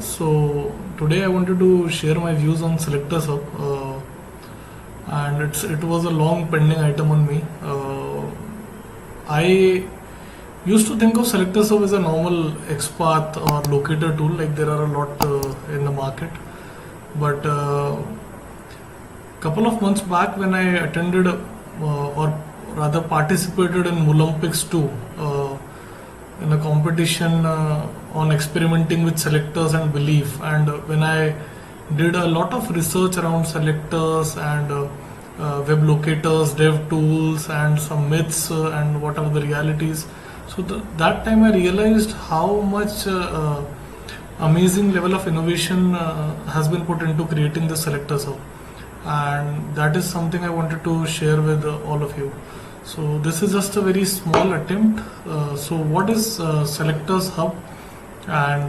So today I wanted to share my views on Selectors Hub, and it was a long pending item on me. I used to think of Selectors Hub as a normal XPath or locator tool, like there are a lot in the market. But couple of months back, when I attended or rather participated in Moolympics 2, in a competition on experimenting with selectors and belief, and when I did a lot of research around selectors and web locators, dev tools, and some myths and what are the realities. So that time I realized how much amazing level of innovation has been put into creating the Selectors Hub, and that is something I wanted to share with all of you. So this is just a very small attempt. So what is Selectors Hub? And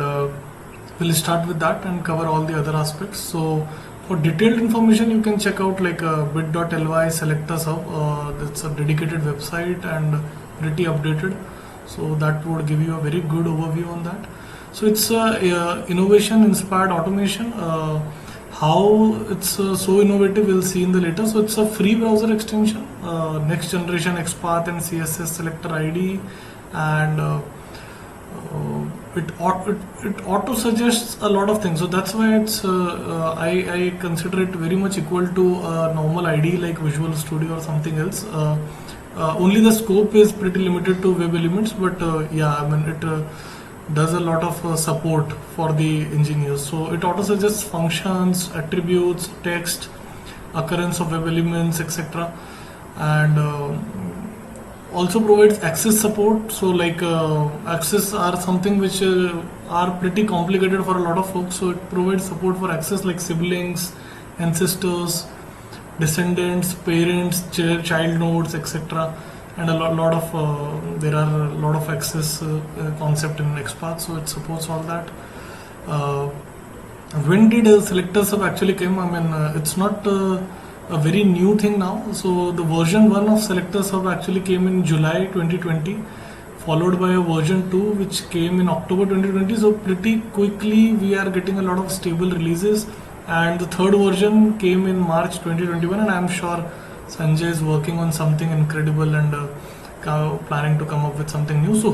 we'll start with that and cover all the other aspects. So for detailed information, you can check out like bit.ly Selectors Hub. It's a dedicated website and pretty updated. So that would give you a very good overview on that. So it's innovation inspired automation. How it's so innovative, we'll see in the later. So it's a free browser extension, next generation XPath and CSS selector ID, and it auto suggests a lot of things. So that's why it's I consider it very much equal to a normal ID like Visual Studio or something else. Only the scope is pretty limited to web elements, but yeah, I mean it does a lot of support for the engineers. So it auto suggests functions, attributes, text, occurrence of web elements, etc. And also provides access support. So like access are something which are pretty complicated for a lot of folks. So it provides support for access like siblings, ancestors, descendants, parents, child nodes, etc. And a lot of there are a lot of access concept in XPath, so it supports all that. When did Selectors Hub actually came? I mean, it's not a very new thing now. So the version 1 of Selectors Hub actually came in July 2020, followed by a version 2 which came in October 2020. So pretty quickly we are getting a lot of stable releases, and the third version came in March 2021, and I'm sure Sanjay is working on something incredible and planning to come up with something new. So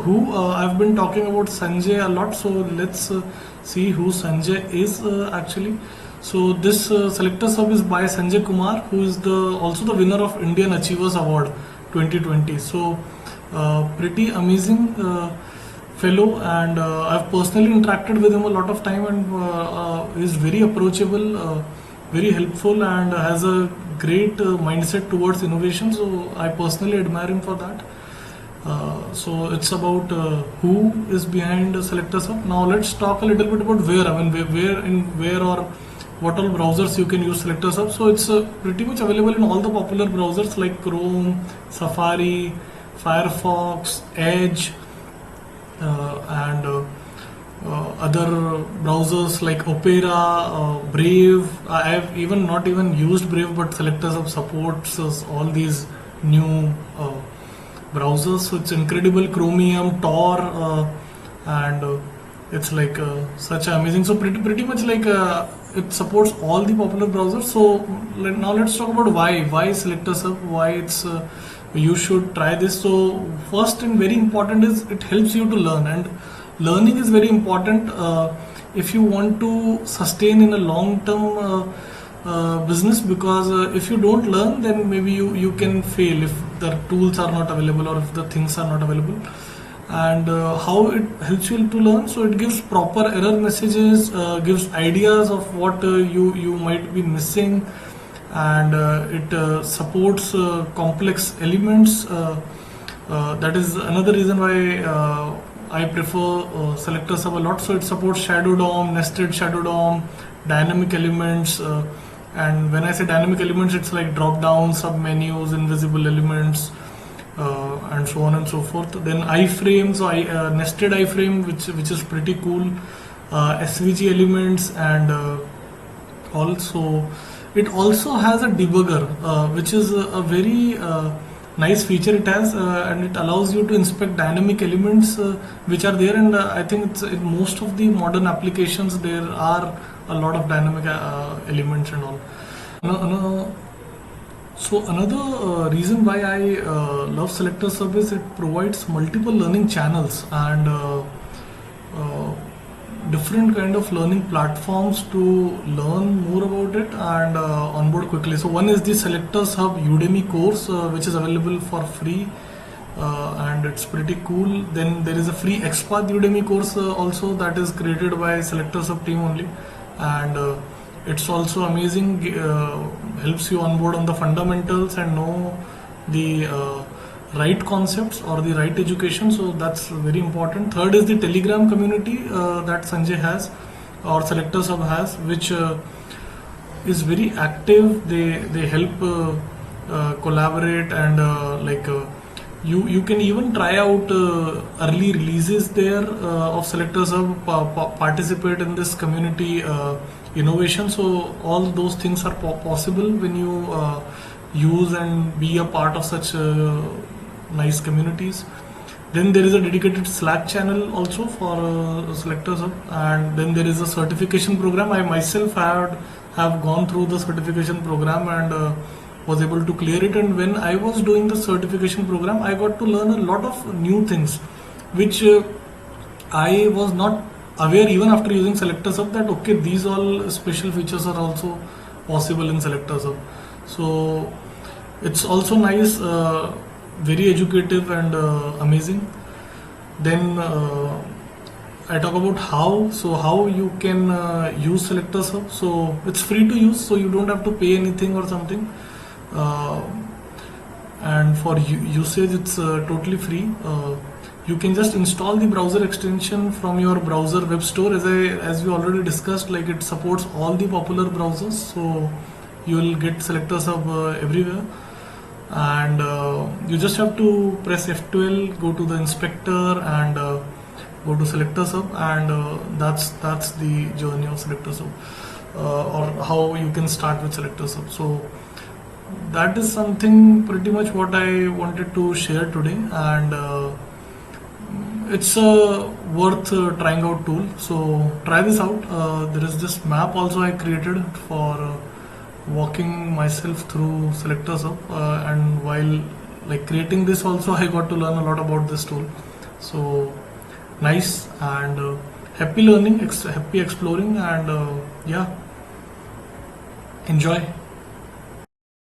I've been talking about Sanjay a lot, so let's see who Sanjay is actually. So this Selectors Hub is by Sanjay Kumar, who is also the winner of Indian Achievers Award 2020. So pretty amazing fellow, and I've personally interacted with him a lot of time, and is very approachable, very helpful, and has a great mindset towards innovation. So I personally admire him for that. So it's about who is behind Selectors Hub. Now let's talk a little bit about where. I mean, where or what all browsers you can use Selectors Hub. So it's pretty much available in all the popular browsers like Chrome, Safari, Firefox, Edge, and other browsers like Opera, Brave. I have not even used Brave, but Selectors Hub supports all these new browsers. So it's incredible. Chromium, Tor, and it's like such amazing. So pretty much like it supports all the popular browsers. So now let's talk about why Selectors Hub, why it's you should try this. So first and very important is it helps you to learn, and learning is very important if you want to sustain in a long-term business, because if you don't learn, then maybe you can fail if the tools are not available or if the things are not available. And how it helps you to learn? So it gives proper error messages, gives ideas of what you might be missing, and it supports complex elements. That is another reason why I prefer Selectors Hub a lot. So it supports Shadow DOM, nested Shadow DOM, dynamic elements, and when I say dynamic elements, it's like drop down, sub menus, invisible elements, and so on and so forth. Then iframe, so nested iframe, which is pretty cool. SVG elements, and also it also has a debugger, which is a very nice feature it has, and it allows you to inspect dynamic elements which are there. And I think it's in most of the modern applications there are a lot of dynamic elements and all. So another reason why I love Selector Sub is it provides multiple learning channels and different kind of learning platforms to learn more about it and onboard quickly. So one is the Selectors Hub Udemy course, which is available for free, and it's pretty cool. Then there is a free XPath Udemy course also that is created by Selectors Hub team only, and it's also amazing. Helps you onboard on the fundamentals and know the right concepts or the right education, so that's very important. Third is the Telegram community that Sanjay has or Selector Sub has, which is very active. They help collaborate and you can even try out early releases there of Selector Sub, participate in this community innovation. So all those things are possible when you use and be a part of such nice communities. Then there is a dedicated Slack channel also for Selector Sub, and then there is a certification program. I myself have gone through the certification program and was able to clear it. And when I was doing the certification program, I got to learn a lot of new things which I was not aware even after using Selector Sub, that okay, these all special features are also possible in Selector Sub. So it's also nice, very educative and amazing. Then I talk about how you can use Selector Sub. So it's free to use, so you don't have to pay anything or something, and for usage it's totally free. You can just install the browser extension from your browser web store. As we already discussed, like it supports all the popular browsers, so you will get Selector Sub everywhere. And you just have to press F12, go to the inspector and go to Selector Sub, and that's the journey of Selector Sub, or how you can start with Selector Sub. So that is something pretty much what I wanted to share today, and it's a worth trying out tool. So try this out. There is this map also I created for walking myself through Selector Sub, and while like creating this also I got to learn a lot about this tool. So nice, and happy learning, happy exploring, and yeah, enjoy.